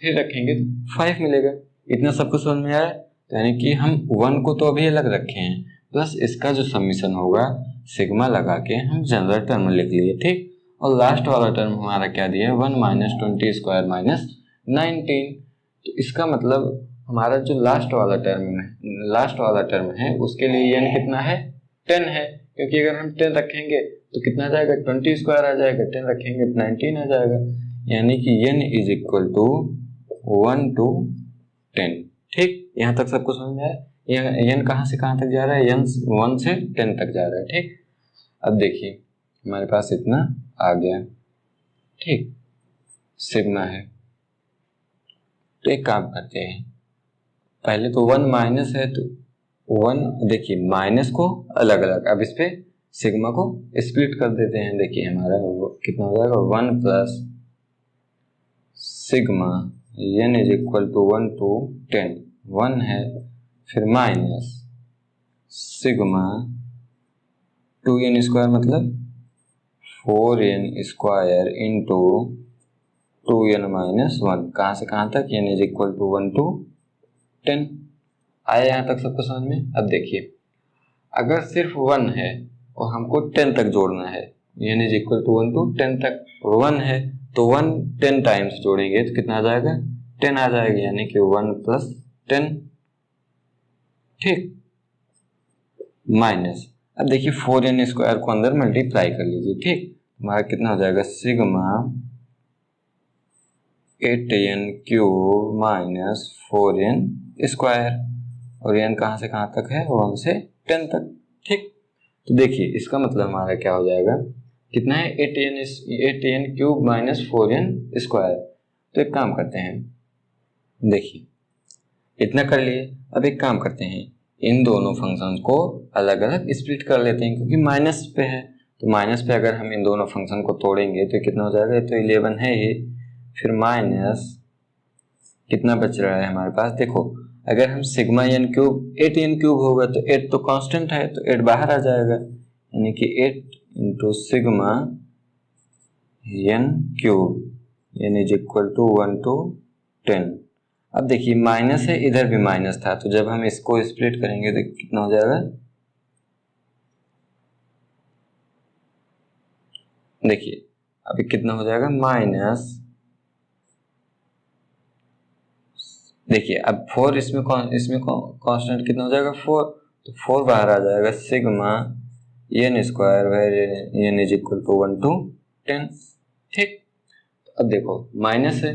3 रखेंगे तो 5 मिलेगा। इतना सब कुछ समझ में आया। तो यानी कि हम 1 को तो अभी अलग रखे हैं, प्लस इसका जो समीशन होगा सिग्मा लगा के हम जनरल टर्म लिख लिए, ठीक। और लास्ट वाला टर्म हमारा क्या दिया है 1 माइनस 20 स्क्वायर माइनस 19। तो इसका मतलब हमारा जो लास्ट वाला टर्म है उसके लिए n कितना है 10 है, क्योंकि अगर हम 10 रखेंगे तो कितना आ जाएगा 20 स्क्वायर आ जाएगा, 10 रखेंगे तो 19 आ जाएगा, यानी कि n is equal to 1 to 10। ठीक, यहाँ तक सबको समझ में आया। n कहाँ से कहाँ तक जा रहा है, n 1 से 10 तक जा रहा है, ठीक। अब देखिए हमारे पास इतना आ गया, ठीक, सिग्मा है। तो एक काम करते हैं, पहले तो 1 माइनस है तो 1, देखिए माइनस को अलग अलग, अब इस पे सिग्मा को स्प्लिट कर देते हैं। देखिए हमारा कितना हो जाएगा 1 plus sigma n is equal to 1 to 10, 1 है, फिर माइनस सिग्मा 2n स्क्वायर मतलब 4n square into 2n minus 1, कहाँ से कहाँ तक n is equal to 1 to 10। आया यहाँ तक सबको समझ में। अब देखिए अगर सिर्फ 1 है और हमको 10 तक जोड़ना है, n is equal to 1 to 10 तक, 1 है तो 1 10 टाइम्स जोड़ेंगे तो कितना आ जाएगा 10 आ जाएगा, यानी कि 1 प्लस 10, ठीक, माइनस। अब देखिए 4n स्क्वायर को अंदर मल्टीप्लाई कर लीजिए, ठीक, हमारा कितना हो जाएगा sigma 8n cube minus 4n square, और n कहाँ से कहाँ तक है 1 से 10 तक, ठीक। तो देखिए इसका मतलब हमारा क्या हो जाएगा, कितना है 8n cube minus 4n square. तो एक काम करते हैं, देखिए इतना कर लिए। अब एक काम करते हैं, इन दोनों फंक्शन को अलग अलग स्प्लिट कर लेते हैं, क्योंकि माइनस पे है, तो माइनस पे अगर हम इन दोनों फंक्शन को तोड़ेंगे तो कितना हो जाएगा, तो 11 है ये, फिर माइनस कितना बच रहा है हमारे पास, देखो अगर हम sigma n cube 8n cube होगा तो 8 तो कांस्टेंट है तो 8 बाहर आ जाएगा, यानी कि 8 into sigma n cube n is equal to 1 to 10। अब देखिए माइनस है, इधर भी माइनस था, तो जब हम इसको स्प्लिट करेंगे तो कितना हो जाएगा, देखिए अभी कितना हो जाएगा माइनस, देखिए अब 4 इसमें कांस्टेंट कितना हो जाएगा 4, तो 4 बाहर आ जाएगा, sigma n square by n is equal to 1 to 10, ठीक। अब देखो माइनस है,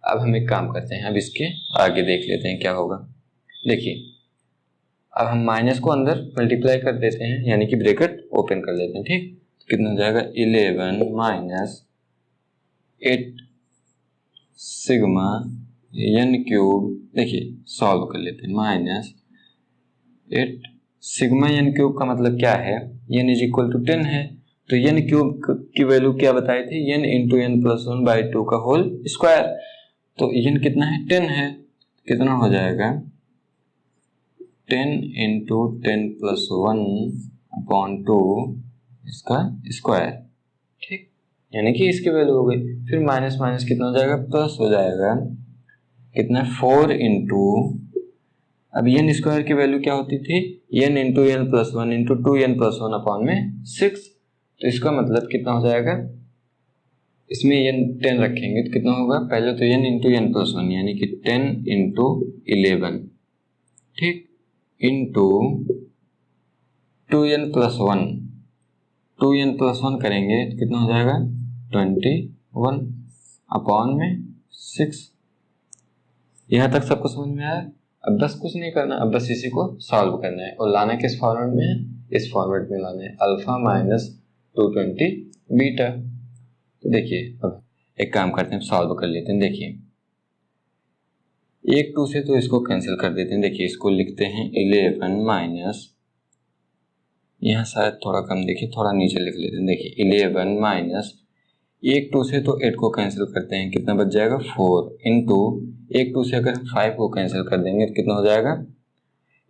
अब हम एक काम करते हैं, अब इसके आगे देख लेते हैं क्या होगा। देखिए अब हम माइनस को अंदर मल्टीप्लाई कर देते हैं, यानी कि ब्रैकेट ओपन कर लेते हैं। ठीक, तो कितना हो जाएगा 11 माइनस 8 सिग्मा n क्यूब। देखिए सॉल्व कर लेते हैं, माइनस 8 सिग्मा n क्यूब का मतलब क्या है, n इज इक्वल टू 10 है, तो n क्यूब की वैल्यू क्या बताए थे, n into n plus 1 by 2 का होल स्क्वायर। तो n कितना है 10 है, कितना हो जाएगा 10 इंटू 10 प्लस 1 अपॉन 2 इसका स्क्वायर। ठीक, यानी कि इसकी वैल्यू हो गई। फिर माइनस माइनस कितना हो जाएगा, प्लस हो जाएगा, कितना 4 इंटू, अब n स्क्वायर की वैल्यू क्या होती थी, n into n plus 1 into 2n plus 1 upon में 6। तो इसका मतलब कितना हो जाएगा, इसमें n 10 रखेंगे तो कितना होगा, पहले तो n इंटू n प्लस 1 यानी कि 10 इंटू 11, ठीक, into 2n plus 1, 2n plus 1 करेंगे तो कितना हो जाएगा 21 अपॉन में 6। यहाँ तक सबको समझ में आया। अब बस कुछ नहीं करना, अब बस इसी को सॉल्व करना है और लाना किस फॉर्मेट में है, इस फॉर्मेट में लाना है, अल्फा माइनस 220 बीटा। तो देखिए अब एक काम करते हैं, सॉल्व कर लेते हैं। देखिए 1 2 से तो इसको कैंसिल कर देते हैं। देखिए इसको लिखते हैं 11 माइनस, यहाँ शायद थोड़ा कम, देखिए थोड़ा नीचे लिख लेते हैं। देखिए 11 माइनस 1 2 से तो 8 को कैंसिल करते हैं, कितना बच जाएगा 4 इंटू 1 2 से अगर हम 5 को कैंसिल कर देंगे तो कितना हो जाएगा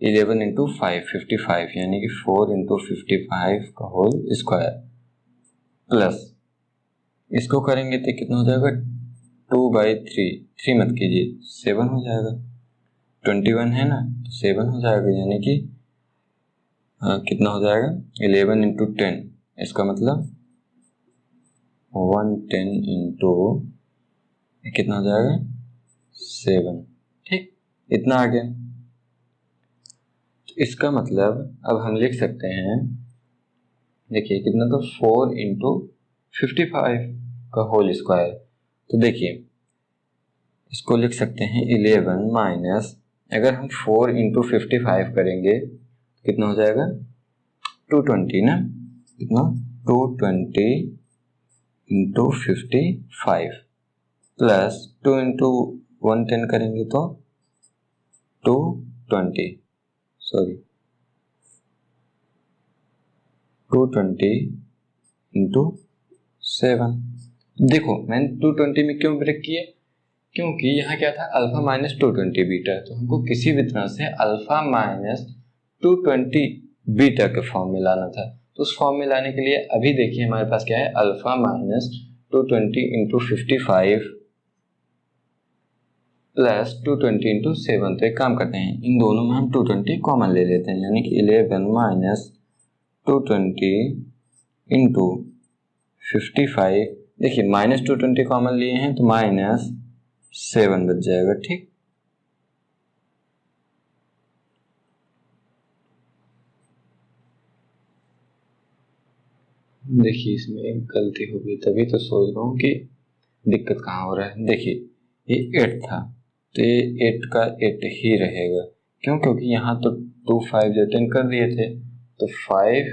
11 इंटू 5 55, यानी कि 4 इंटू 55 का होल स्क्वायर, प्लस इसको करेंगे तो कितना हो जाएगा 2/3, 3 मत कीजिए 7 हो जाएगा, 21 है ना तो 7 हो जाएगा, यानी कि कितना हो जाएगा 11 इंटू 10, इसका मतलब 110 इंटू कितना हो जाएगा 7। ठीक, इतना आ गया। तो इसका मतलब अब हम लिख सकते हैं, देखिए कितना, तो 4 इंटू 55 का होल स्क्वायर। तो देखिए इसको लिख सकते हैं 11 माइनस, अगर हम 4 इंटू 55 करेंगे तो कितना हो जाएगा 220 ना, कितना 220 इंटू 55 प्लस 2 इंटू 110 करेंगे तो 220 इंटू 7। देखो मैंने 220 में क्यों ब्रेक किया, क्योंकि यहाँ क्या था अल्फा माइनस 220 बीटा, तो हमको किसी भी तरह से अल्फा माइनस 220 बीटा के फॉर्म में लाना था। तो उस फॉर्म में लाने के लिए अभी देखिए हमारे पास क्या है, alpha minus 220 into 55 plus 220 into 7। तो एक काम करते हैं, इन दोनों में हम 220 कॉमन ले लेते हैं, यानी कि 11 माइनस 220 इंटू 55, देखिए माइनस 220 कॉमन लिए हैं तो माइनस 7 बच जाएगा। ठीक, देखिए इसमें एक गलती हो गई, तभी तो सोच रहा हूँ कि दिक्कत कहाँ हो रहा है। देखिए ये 8 था तो ये 8 का 8 ही रहेगा, क्यों, क्योंकि यहाँ तो 2 5 जो 10 कर दिए थे, तो 5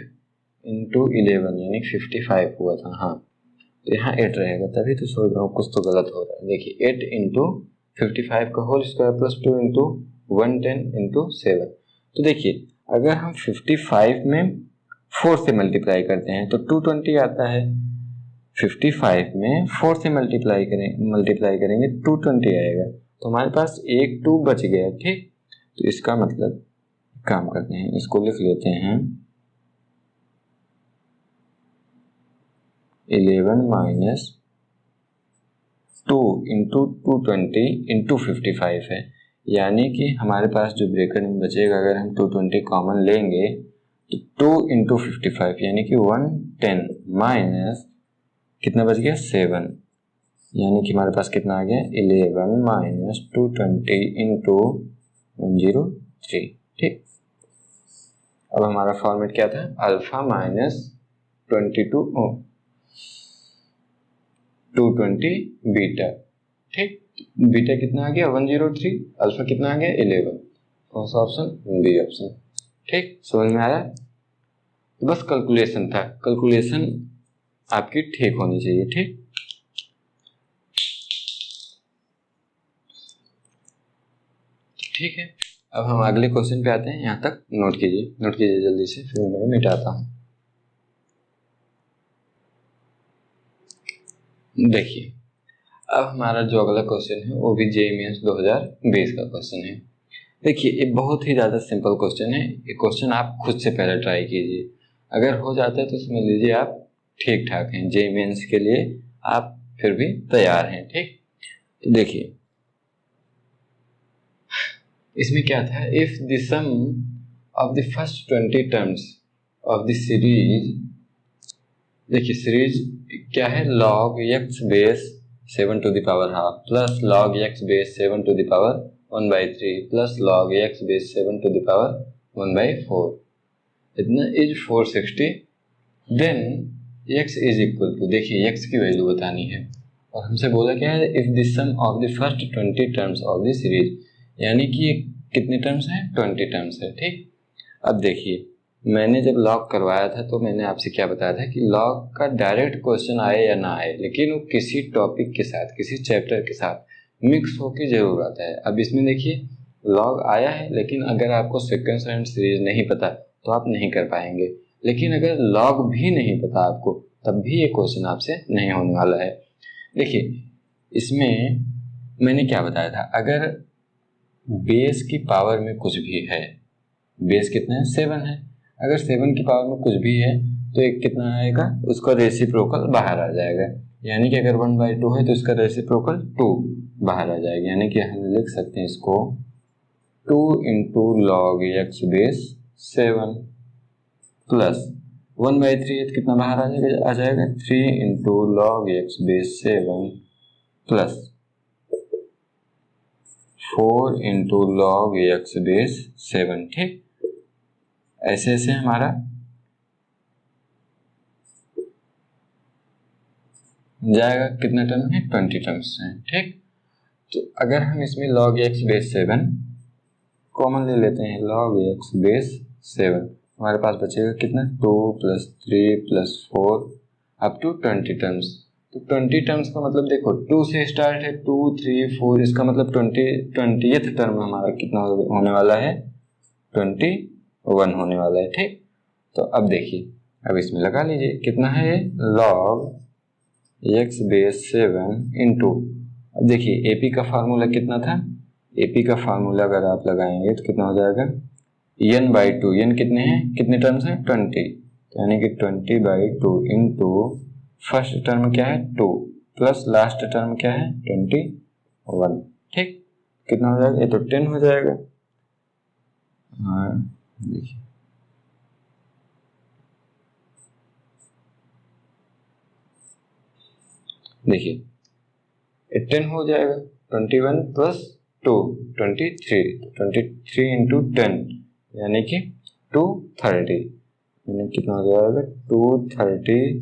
इंटू 11 यानी 55 हुआ था। हाँ, तो यहाँ 8 रहेगा, तभी तो सोच रहा हूँ कुछ तो गलत हो रहा है। देखिए 8 इंटू 55 का whole square plus 2 into 110 into 7। तो देखिए अगर हम 55 में 4 से मल्टीप्लाई करते हैं तो 220 आता है, 55 में 4 से मल्टीप्लाई करेंगे 220 आएगा, तो हमारे पास एक 2 बच गया। ठीक, तो इसका मतलब काम करते हैं, इसको लिख लेते हैं 11 माइनस 2 इंटू 220 इंटू 55 है, यानी कि हमारे पास जो ब्रैकेट में बचेगा, अगर हम 220 कॉमन लेंगे तो 2 इंटू 55 यानी कि 110 माइनस कितना बच गया 7, यानी कि हमारे पास कितना आ गया 11 माइनस 220 इंटू 103। ठीक, अब हमारा फॉर्मेट क्या था, अल्फा माइनस 220 बीटा। ठीक, बीटा कितना आ गया 103, अल्फा कितना आ गया 11। कौन सा ऑप्शन? B option. ठीक, समझ में आया? बस कैलकुलेशन था, कैलकुलेशन आपकी ठीक होनी चाहिए। ठीक, ठीक है, अब हम अगले क्वेश्चन पे आते हैं। यहाँ तक नोट कीजिए जल्दी से, फिर मैं मिटाता हूँ। देखिए, अब हमारा जो अगला क्वेश्चन है वो भी जेईई मेंस 2020 का क्वेश्चन है। देखिए, ये बहुत ही ज़्यादा सिंपल क्वेश्चन है। ये क्वेश्चन आप खुद से पहले ट्राई कीजिए, अगर हो जाता है तो समझ लीजिए आप ठीक ठाक हैं, जेईई मेंस के लिए आप फिर भी तैयार हैं। ठीक, तो देखिए इसमें क्या था, if the sum of the first 20 terms of the series, देखिए सीरीज क्या है, log x base 7 to the power half plus log x base 7 to the power 1/3 plus log x base 7 to the power 1/4, इतना is 460। Then x is equal to, देखिए x की value बतानी है और हमसे बोला क्या है, if the sum of the first 20 terms of the series, यानी कि कितने टर्म्स हैं, 20 टर्म्स है। ठीक, अब देखिए मैंने जब लॉग करवाया था तो मैंने आपसे क्या बताया था कि लॉग का डायरेक्ट क्वेश्चन आए या ना आए, लेकिन वो किसी टॉपिक के साथ, किसी चैप्टर के साथ मिक्स होकर जरूर आता है। अब इसमें देखिए लॉग आया है, लेकिन अगर आपको सीक्वेंस एंड सीरीज नहीं पता तो आप नहीं कर पाएंगे, लेकिन अगर लॉग भी नहीं पता आपको तब भी ये क्वेश्चन आपसे नहीं होने वाला है। देखिए इसमें मैंने क्या बताया था, अगर बेस की पावर में कुछ भी है, बेस कितना है 7 है, अगर 7 की पावर में कुछ भी है तो एक कितना आएगा, उसका रेसिप्रोकल बाहर आ जाएगा, यानी कि अगर 1/2 है तो इसका रेसिप्रोकल 2 बाहर आ जाएगा, यानी कि हम लिख सकते हैं इसको 2 into log x base 7 plus 1/3 है तो कितना बाहर आ जाएगा 3 into log x base 7 plus 4 into log x base 7। ठीक, ऐसे ऐसे हमारा जाएगा, कितना टर्म है 20 टर्म्स हैं। ठीक, तो अगर हम इसमें log x बेस 7 कॉमन ले लेते हैं, log x बेस 7 हमारे पास बचेगा कितना 2 + 3 + 4 अप टू 20 टर्म्स। तो 20 टर्म्स का मतलब देखो 2 से स्टार्ट है, 2 3 4, इसका मतलब 20th टर्म हमारा कितना होने वाला है 21 होने वाला है। ठीक, तो अब देखिए, अब इसमें लगा लीजिए कितना है log x बेस 7 इंटू, अब देखिए एपी का फार्मूला कितना था, एपी का फार्मूला अगर आप लगाएंगे तो कितना हो जाएगा n/2, n कितने हैं, कितने टर्म्स हैं 20, यानी कि 20/2 इंटू फर्स्ट टर्म क्या है 2 प्लस लास्ट टर्म क्या है 21। ठीक, कितना हो जाएगा, ये तो 10 हो जाएगा। हाँ देखिए, देखिए 10 हो जाएगा, 21 + 2 23 इंटू 10 यानी कि 230, यानी कितना हो जाएगा 230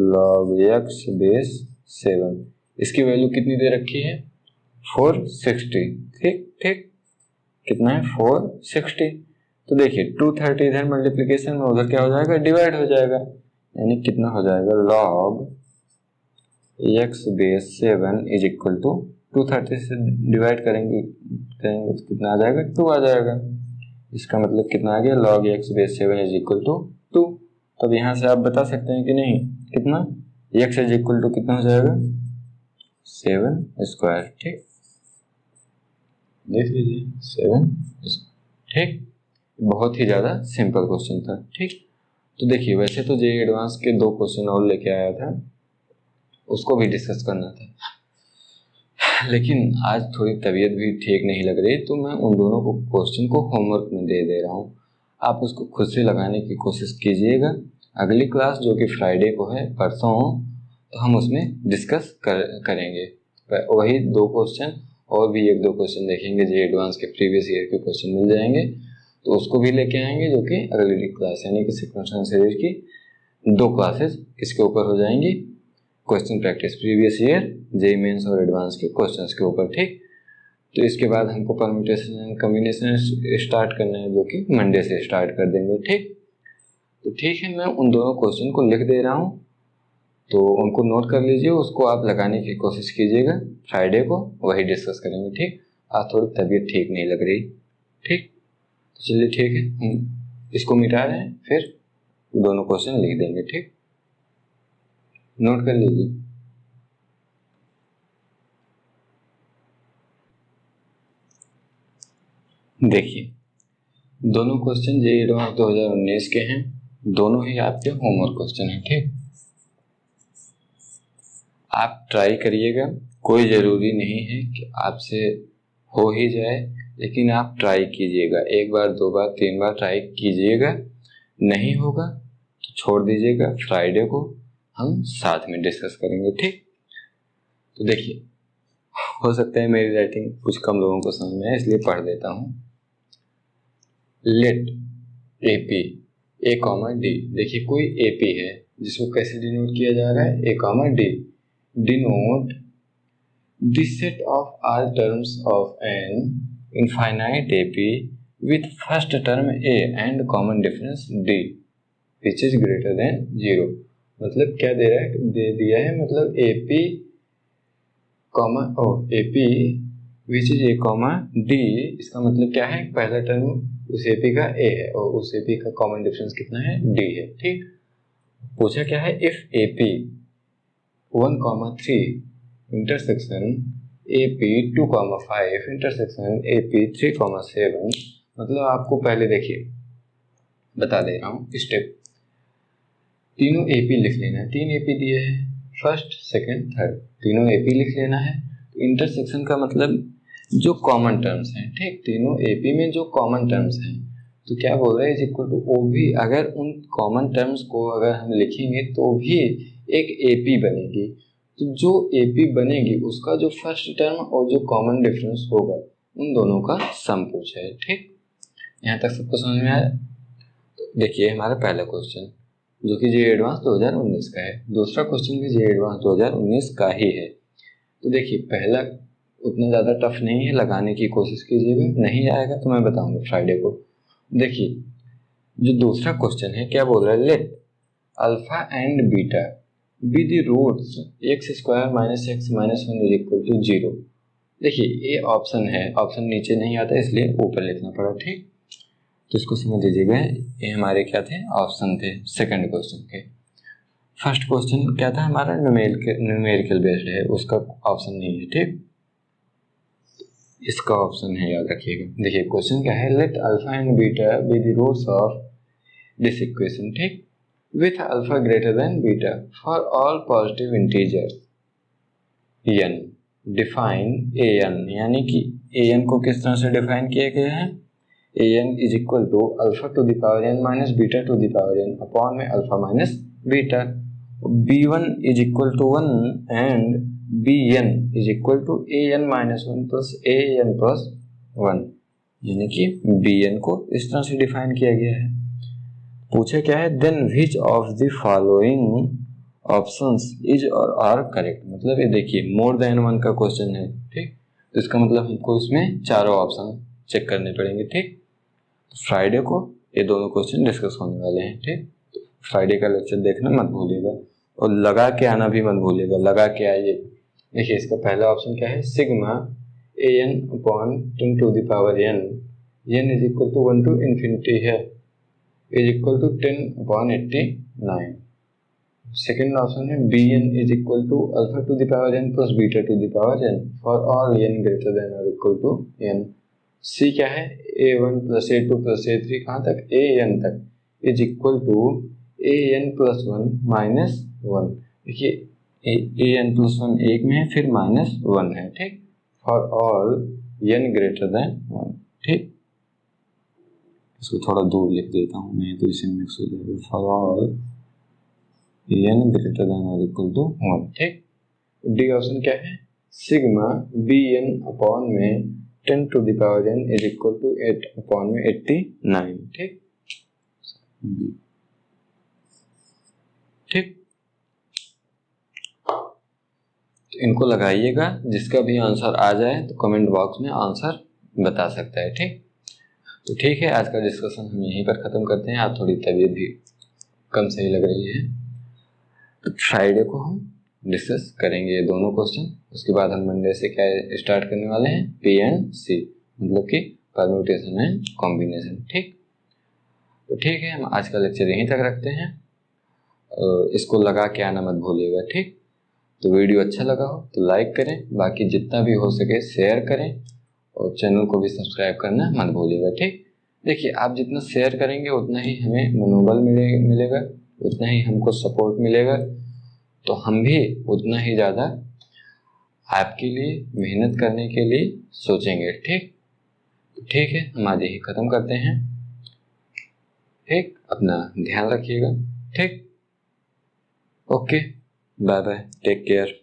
log x बेस 7, इसकी वैल्यू कितनी दे रखी है 460। ठीक ठीक, कितना है 460, तो देखिए 230 इधर मल्टीप्लीकेशन में, उधर क्या हो जाएगा डिवाइड हो जाएगा, यानी कितना हो जाएगा log x base 7 is equal to 230 से डिवाइड करेंगे तो कितना आ जाएगा 2 आ जाएगा, इसका मतलब कितना आ गया log x base 7 is equal to 2। तब यहाँ से आप बता सकते हैं कि नहीं, कितना x इज इक्वल टू कितना हो जाएगा 7²। ठीक, देख लीजिए 7। ठीक, बहुत ही ज़्यादा सिंपल क्वेश्चन था। ठीक, तो देखिए वैसे तो जेईई एडवांस के 2 क्वेश्चन और लेके आया था, उसको भी डिस्कस करना था, लेकिन आज थोड़ी तबीयत भी ठीक नहीं लग रही, तो मैं उन दोनों को क्वेश्चन को होमवर्क में दे रहा हूँ, आप उसको खुद से लगाने की कोशिश कीजिएगा। अगली क्लास जो कि फ्राइडे को है, परसों, तो हम उसमें डिस्कस करेंगे वही 2 क्वेश्चन, और भी 1-2 क्वेश्चन देखेंगे, जेईई एडवांस के प्रीवियस ईयर के क्वेश्चन मिल जाएंगे तो उसको भी लेके आएंगे, जो कि अगली क्लास यानी कि सीक्वेंस सीरीज की 2 क्लासेस इसके ऊपर हो जाएंगी। Question practice previous year JEE mains और एडवांस के क्वेश्चंस के ऊपर, ठीक। तो इसके बाद हमको परम्यूटेशन एंड कॉम्बिनेशन स्टार्ट करना है, जो कि मंडे से स्टार्ट कर देंगे, ठीक। तो ठीक है, मैं उन दोनों क्वेश्चन को लिख दे रहा हूँ, तो उनको नोट कर लीजिए, उसको आप लगाने की कोशिश कीजिएगा। फ्राइडे को वही डिस्कस करेंगे, ठीक। आज थोड़ी तबीयत ठीक नहीं लग रही, ठीक। तो चलिए ठीक है, हम इसको मिटा रहे हैं, फिर दोनों क्वेश्चन लिख देंगे, ठीक। नोट कर लीजिए। देखिए, दोनों क्वेश्चन जेईई एडवांस 2019 के हैं, दोनों ही आपके होमवर्क क्वेश्चन हैं, ठीक। आप ट्राई करिएगा, कोई ज़रूरी नहीं है कि आपसे हो ही जाए, लेकिन आप ट्राई कीजिएगा। एक बार, दो बार, तीन बार ट्राई कीजिएगा, नहीं होगा तो छोड़ दीजिएगा। फ्राइडे को हम साथ में डिस्कस करेंगे, ठीक। तो देखिए, हो सकता है मेरी राइटिंग कुछ कम लोगों को समझ में आए, इसलिए पढ़ देता हूँ। Let AP A, D। देखिए, कोई AP है जिसको कैसे डिनोट किया जा रहा है, A, D। Denote this set of all terms of an infinite AP with first term A and common difference D which is greater than 0। मतलब क्या दे रहा है, दे दिया है, मतलब AP AP which is A, D। इसका मतलब क्या है, पहला टर्म उस AP का A है और उस AP का कॉमन डिफरेंस कितना है, D है, ठीक। पूछा क्या है, if AP 1, 3 intersection AP 2, 5 intersection AP 3, 7। मतलब आपको पहले देखिए बता दे रहा हूँ स्टेप, तीनों AP लिख लेना है। 3 AP दिए हैं, फर्स्ट, सेकंड, थर्ड, तीनों AP लिख लेना है। तो इंटरसेक्शन का मतलब जो कॉमन टर्म्स हैं, ठीक। तीनों AP में जो कॉमन टर्म्स हैं, तो क्या बोल रहे हैं, इज इक्वल टू OB। अगर उन कॉमन टर्म्स को अगर हम लिखेंगे तो भी एक AP बनेगी। तो जो AP बनेगी उसका जो फर्स्ट टर्म और जो कॉमन डिफरेंस होगा उन दोनों का सम पूछा है, ठीक। यहाँ तक सबको समझ में आया। तो देखिए, हमारा पहला क्वेश्चन जो कि जेईई एडवांस 2019 का है, दूसरा क्वेश्चन भी जेईई एडवांस 2019 का ही है। तो देखिए, पहला उतना ज़्यादा टफ नहीं है, लगाने की कोशिश कीजिएगा, नहीं आएगा तो मैं बताऊंगा फ्राइडे को। देखिए, जो दूसरा क्वेश्चन है क्या बोल रहा है, let alpha and beta be the roots x² - x - 1 = 0। देखिए, ये ऑप्शन है, ऑप्शन नीचे नहीं आता इसलिए ऊपर लिखना पड़ा, ठीक। तो इसको समझ लीजिएगा, ये हमारे क्या थे, ऑप्शन थे सेकंड क्वेश्चन के। फर्स्ट क्वेश्चन क्या था हमारा, न्यूमेरिकल बेस्ड है, उसका ऑप्शन नहीं है, ठीक। इसका ऑप्शन है, याद रखिएगा। देखिए, क्वेश्चन क्या है, let alpha and beta be the roots of this equation, ठीक, with alpha greater than beta for all positive integers n। Define an, यानी कि an को किस तरह से डिफाइन किया गया है, an is equal to alpha to the power n minus beta to the power n upon में alpha minus beta. b1 is equal to 1 and bn is equal to an minus 1 plus an plus 1, यानी कि bn को इस तरह से define किया गया है। पूछे क्या है, then which of the following options is और आर करेक्ट। मतलब ये देखिए, मोर देन 1 का क्वेश्चन है, ठीक। तो इसका मतलब हमको इसमें चारों ऑप्शन चेक करने पड़ेंगे, ठीक। फ्राइडे को ये दोनों क्वेश्चन डिस्कस होने वाले हैं, ठीक। तो फ्राइडे का लेक्चर देखना मत भूलिएगा और लगा के आना भी मत भूलिएगा, लगा के आइए। देखिए, इसका पहला ऑप्शन क्या है, sigma an upon 10 to the power n, n is equal to 1 to infinity है, is equal to 10 upon 89। Second option है bn is equal to alpha to the power n plus beta to the power n for all n greater than और equal to n। C क्या है, a1 plus a2 plus a3 कहाँ तक, an तक, is equal to an plus 1 minus 1। देखिए, an plus 1 एक में है, फिर माइनस 1 है, ठीक, for all n greater then 1, ठीक। इसको थोड़ा दूर लिख देता हूँ मैं, तो इसे मिक्स हो जाएगा, for all n greater than और इक्वल टू 1, ठीक। डी ऑप्शन क्या है, सिग्मा bn अपॉन में 10 to the power n is equal to 8 upon में 89, ठीक, ठीक। इनको लगाइएगा, जिसका भी आंसर आ जाए तो कमेंट बॉक्स में आंसर बता सकता है। ठीक, तो ठीक है, आज का डिस्कशन हम यहीं पर ख़त्म करते हैं। आज थोड़ी तबीयत भी कम सही लग रही है, तो फ्राइडे को हम डिस्कस करेंगे ये दोनों क्वेश्चन। उसके बाद हम मंडे से क्या स्टार्ट करने वाले हैं, पी एंड सी, मतलब कि परम्यूटेशन एंड कॉम्बिनेशन। ठीक, तो ठीक है, हम आज का लेक्चर यहीं तक रखते हैं। इसको लगा के आना मत भूलिएगा। ठीक, तो वीडियो अच्छा लगा हो तो लाइक करें, बाकी जितना भी हो सके शेयर करें, और चैनल को भी सब्सक्राइब करना मत भूलिएगा। ठीक, देखिए आप जितना शेयर करेंगे उतना ही हमें मनोबल मिलेगा, उतना ही हमको सपोर्ट मिलेगा, तो हम भी उतना ही ज़्यादा आपके लिए मेहनत करने के लिए सोचेंगे। ठीक, ठीक है, हम आज यही ख़त्म करते हैं। ठीक, अपना ध्यान रखिएगा। ठीक, okay, bye bye, take care.